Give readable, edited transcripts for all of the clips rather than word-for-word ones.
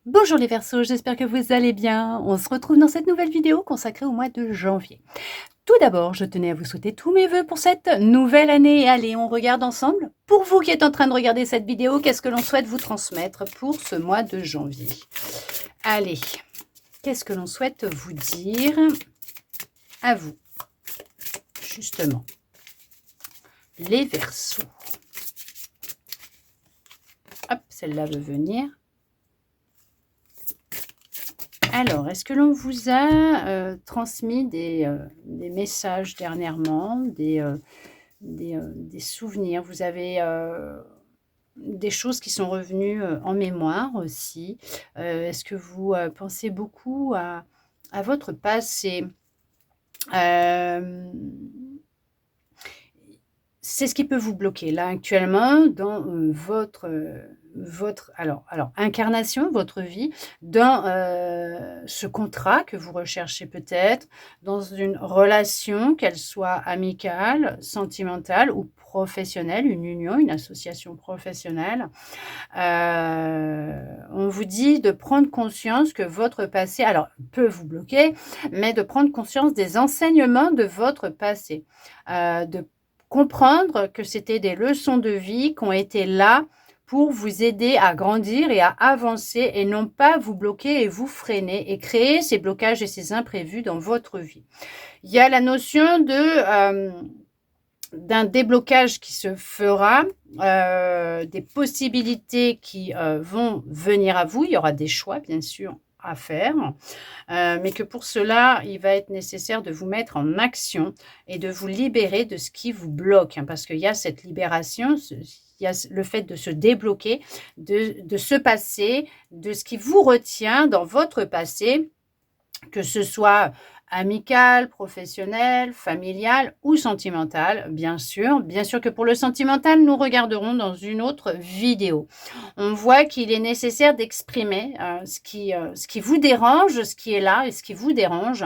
Bonjour les Verseaux, j'espère que vous allez bien. On se retrouve dans cette nouvelle vidéo consacrée au mois de janvier. Tout d'abord, je tenais à vous souhaiter tous mes vœux pour cette nouvelle année. Allez, on regarde ensemble. Pour vous qui êtes en train de regarder cette vidéo, qu'est-ce que l'on souhaite vous transmettre pour ce mois de janvier? Allez, qu'est-ce que l'on souhaite vous dire à vous, justement, les Verseaux? Hop, celle-là veut venir. Alors, est-ce que l'on vous a transmis des messages dernièrement, des souvenirs? Vous avez des choses qui sont revenues en mémoire aussi. Est-ce que vous pensez beaucoup à votre passé? C'est ce qui peut vous bloquer là actuellement dans votre incarnation, votre vie, dans ce contrat que vous recherchez peut-être, dans une relation, qu'elle soit amicale, sentimentale ou professionnelle, une union, une association professionnelle. On vous dit de prendre conscience que votre passé, alors peut vous bloquer, mais de prendre conscience des enseignements de votre passé, de comprendre que c'était des leçons de vie qui ont été là pour vous aider à grandir et à avancer et non pas vous bloquer et vous freiner et créer ces blocages et ces imprévus dans votre vie. Il y a la notion d'un déblocage qui se fera, des possibilités qui vont venir à vous. Il y aura des choix, bien sûr, à faire, mais que pour cela, il va être nécessaire de vous mettre en action et de vous libérer de ce qui vous bloque, parce qu'il y a cette libération, il y a le fait de se débloquer, de ce passé, de ce qui vous retient dans votre passé, que ce soit amical, professionnel, familial ou sentimental, bien sûr. Bien sûr que pour le sentimental, nous regarderons dans une autre vidéo. On voit qu'il est nécessaire d'exprimer ce qui vous dérange, ce qui est là et ce qui vous dérange,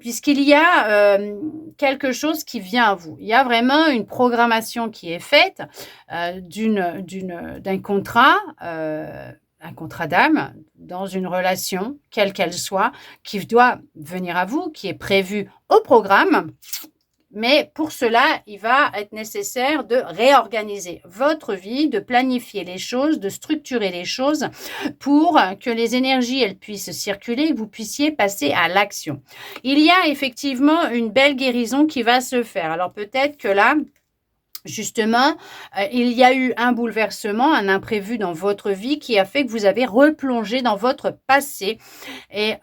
puisqu'il y a quelque chose qui vient à vous. Il y a vraiment une programmation qui est faite d'un contrat, un contrat d'âme dans une relation, quelle qu'elle soit, qui doit venir à vous, qui est prévu au programme. Mais pour cela, il va être nécessaire de réorganiser votre vie, de planifier les choses, de structurer les choses pour que les énergies elles puissent circuler et que vous puissiez passer à l'action. Il y a effectivement une belle guérison qui va se faire. Alors peut-être que là, justement, il y a eu un bouleversement, un imprévu dans votre vie qui a fait que vous avez replongé dans votre passé et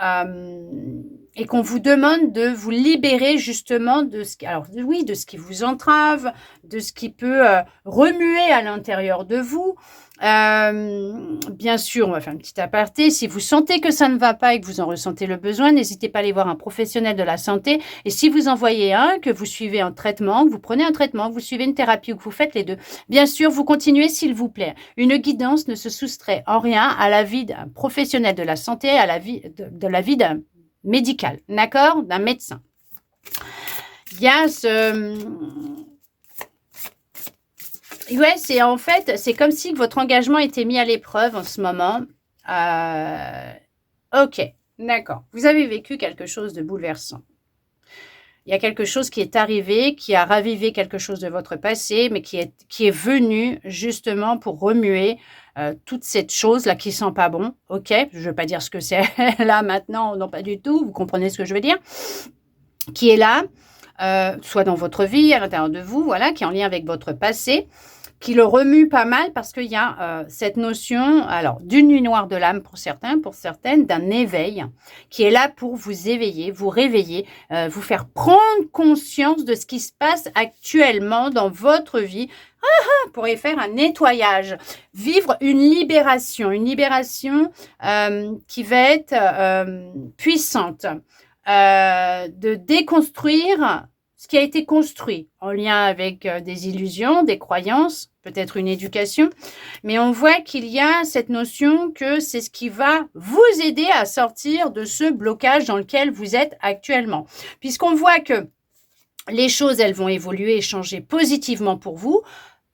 qu'on vous demande de vous libérer justement de ce qui, alors oui, de ce qui vous entrave, de ce qui peut remuer à l'intérieur de vous. Bien sûr, on va faire une petite aparté. Si vous sentez que ça ne va pas et que vous en ressentez le besoin, n'hésitez pas à aller voir un professionnel de la santé. Et si vous en voyez un, que vous suivez un traitement, que vous prenez un traitement, que vous suivez une thérapie ou que vous faites les deux, bien sûr, vous continuez s'il vous plaît. Une guidance ne se soustrait en rien à la vie d'un professionnel de la santé, à la vie de la vie d'un médical, d'accord, d'un médecin. Il y a ouais, c'est comme si votre engagement était mis à l'épreuve en ce moment. Ok, d'accord. Vous avez vécu quelque chose de bouleversant. Il y a quelque chose qui est arrivé, qui a ravivé quelque chose de votre passé, mais qui est venu justement pour remuer toute cette chose-là qui sent pas bon. Ok, je ne veux pas dire ce que c'est là maintenant, non pas du tout, vous comprenez ce que je veux dire. Qui est là, soit dans votre vie, à l'intérieur de vous, voilà, qui est en lien avec votre passé, qui le remue pas mal parce qu'il y a cette notion, alors d'une nuit noire de l'âme pour certains, pour certaines, d'un éveil qui est là pour vous éveiller, vous réveiller, vous faire prendre conscience de ce qui se passe actuellement dans votre vie. Pour y faire un nettoyage, vivre une libération qui va être puissante, de déconstruire ce qui a été construit en lien avec des illusions, des croyances, peut-être une éducation, mais on voit qu'il y a cette notion que c'est ce qui va vous aider à sortir de ce blocage dans lequel vous êtes actuellement. Puisqu'on voit que les choses, elles vont évoluer et changer positivement pour vous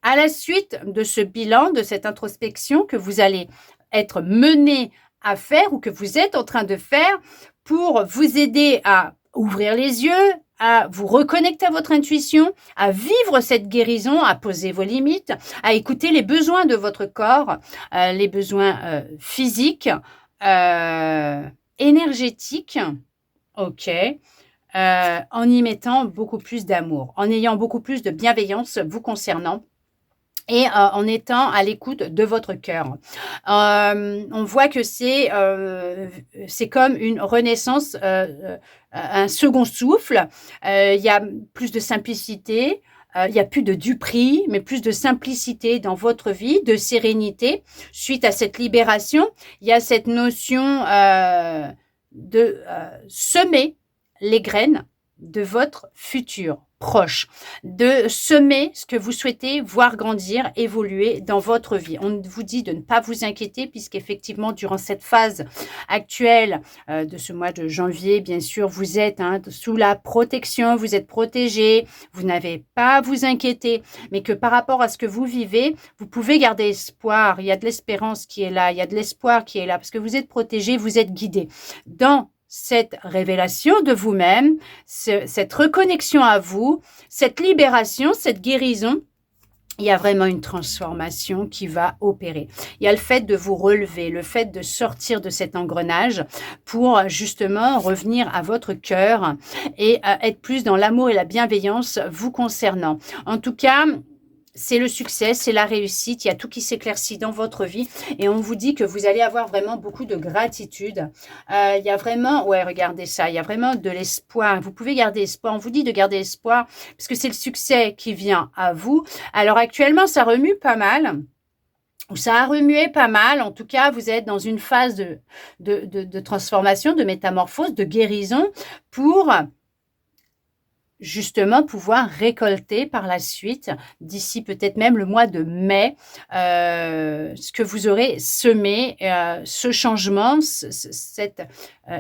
à la suite de ce bilan, de cette introspection que vous allez être mené à faire ou que vous êtes en train de faire pour vous aider à ouvrir les yeux, à vous reconnecter à votre intuition, à vivre cette guérison, à poser vos limites, à écouter les besoins de votre corps, les besoins physiques, énergétiques, ok, en y mettant beaucoup plus d'amour, en ayant beaucoup plus de bienveillance vous concernant et en étant à l'écoute de votre cœur. On voit que c'est comme une renaissance, un second souffle. Il y a plus de simplicité, il n'y a plus de duperie, mais plus de simplicité dans votre vie, de sérénité. Suite à cette libération, il y a cette notion de semer les graines de votre futur proche, de semer ce que vous souhaitez voir grandir, évoluer dans votre vie. On vous dit de ne pas vous inquiéter puisqu'effectivement, durant cette phase actuelle de ce mois de janvier, bien sûr, vous êtes sous la protection, vous êtes protégé, vous n'avez pas à vous inquiéter, mais que par rapport à ce que vous vivez, vous pouvez garder espoir. Il y a de l'espérance qui est là, il y a de l'espoir qui est là parce que vous êtes protégé, vous êtes guidé. Dans cette révélation de vous-même, cette reconnexion à vous, cette libération, cette guérison, il y a vraiment une transformation qui va opérer. Il y a le fait de vous relever, le fait de sortir de cet engrenage pour justement revenir à votre cœur et être plus dans l'amour et la bienveillance vous concernant. En tout cas, c'est le succès, c'est la réussite, il y a tout qui s'éclaircit dans votre vie et on vous dit que vous allez avoir vraiment beaucoup de gratitude. Il y a vraiment, ouais, regardez ça, il y a vraiment de l'espoir. Vous pouvez garder espoir, on vous dit de garder espoir parce que c'est le succès qui vient à vous. Alors actuellement, ça remue pas mal. Ça a remué pas mal. En tout cas, vous êtes dans une phase de transformation, de métamorphose, de guérison pour justement pouvoir récolter par la suite, d'ici peut-être même le mois de mai, ce que vous aurez semé, ce changement, cette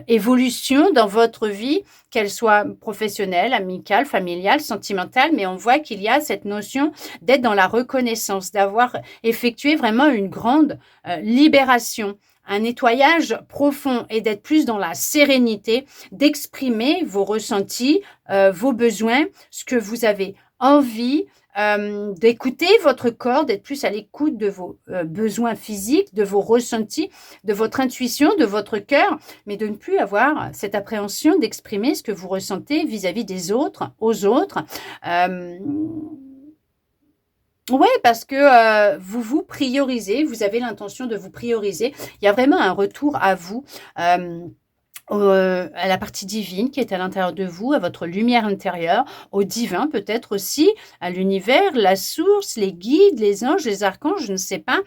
évolution dans votre vie, qu'elle soit professionnelle, amicale, familiale, sentimentale, mais on voit qu'il y a cette notion d'être dans la reconnaissance, d'avoir effectué vraiment une grande libération, un nettoyage profond et d'être plus dans la sérénité, d'exprimer vos ressentis, vos besoins, ce que vous avez envie, d'écouter votre corps, d'être plus à l'écoute de vos besoins physiques, de vos ressentis, de votre intuition, de votre cœur, mais de ne plus avoir cette appréhension d'exprimer ce que vous ressentez vis-à-vis des autres, aux autres. Oui, parce que vous vous priorisez, vous avez l'intention de vous prioriser. Il y a vraiment un retour à vous, à la partie divine qui est à l'intérieur de vous, à votre lumière intérieure, au divin peut-être aussi, à l'univers, la source, les guides, les anges, les archanges, je ne sais pas,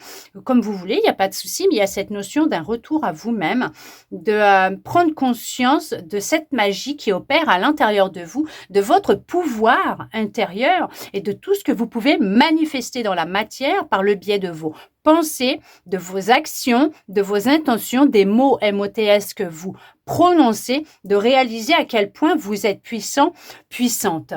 comme vous voulez, il n'y a pas de souci, mais il y a cette notion d'un retour à vous-même, de prendre conscience de cette magie qui opère à l'intérieur de vous, de votre pouvoir intérieur et de tout ce que vous pouvez manifester dans la matière par le biais de vos pensées, de vos actions, de vos intentions, des mots MOTS que vous prononcez, de réaliser à quel point vous êtes puissant, puissante.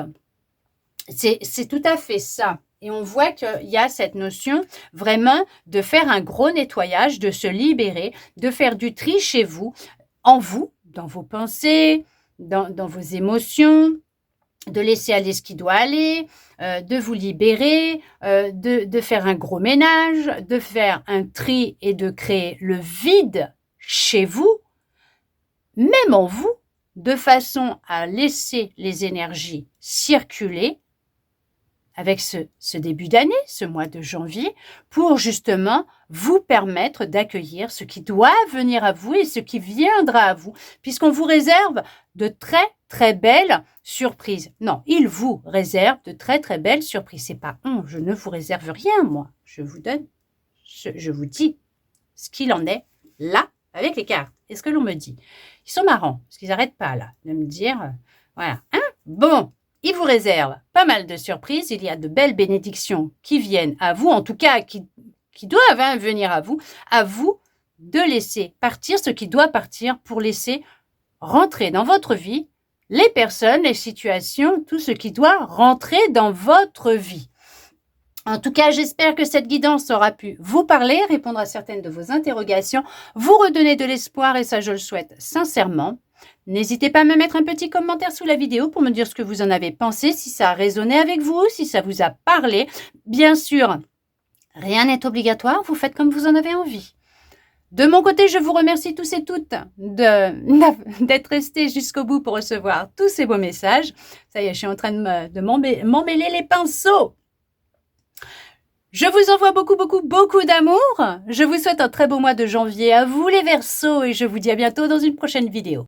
C'est tout à fait ça. Et on voit qu'il y a cette notion vraiment de faire un gros nettoyage, de se libérer, de faire du tri chez vous, en vous, dans vos pensées, dans vos émotions, de laisser aller ce qui doit aller, de vous libérer, de faire un gros ménage, de faire un tri et de créer le vide chez vous, même en vous, de façon à laisser les énergies circuler avec ce début d'année, ce mois de janvier, pour justement vous permettre d'accueillir ce qui doit venir à vous et ce qui viendra à vous, puisqu'on vous réserve de très, très belles surprises. Non, il vous réserve de très, très belles surprises. C'est pas je ne vous réserve rien, moi. Je vous dis ce qu'il en est là, avec les cartes. Et ce que l'on me dit. Ils sont marrants, parce qu'ils n'arrêtent pas, là, de me dire, voilà. Bon. Il vous réserve pas mal de surprises. Il y a de belles bénédictions qui viennent à vous, en tout cas qui doivent venir à vous de laisser partir ce qui doit partir pour laisser rentrer dans votre vie les personnes, les situations, tout ce qui doit rentrer dans votre vie. En tout cas, j'espère que cette guidance aura pu vous parler, répondre à certaines de vos interrogations, vous redonner de l'espoir et ça, je le souhaite sincèrement. N'hésitez pas à me mettre un petit commentaire sous la vidéo pour me dire ce que vous en avez pensé, si ça a résonné avec vous, si ça vous a parlé. Bien sûr, rien n'est obligatoire, vous faites comme vous en avez envie. De mon côté, je vous remercie tous et toutes d'être restés jusqu'au bout pour recevoir tous ces beaux messages. Ça y est, je suis en train de m'emmêler les pinceaux. Je vous envoie beaucoup d'amour. Je vous souhaite un très beau mois de janvier à vous les Verseaux et je vous dis à bientôt dans une prochaine vidéo.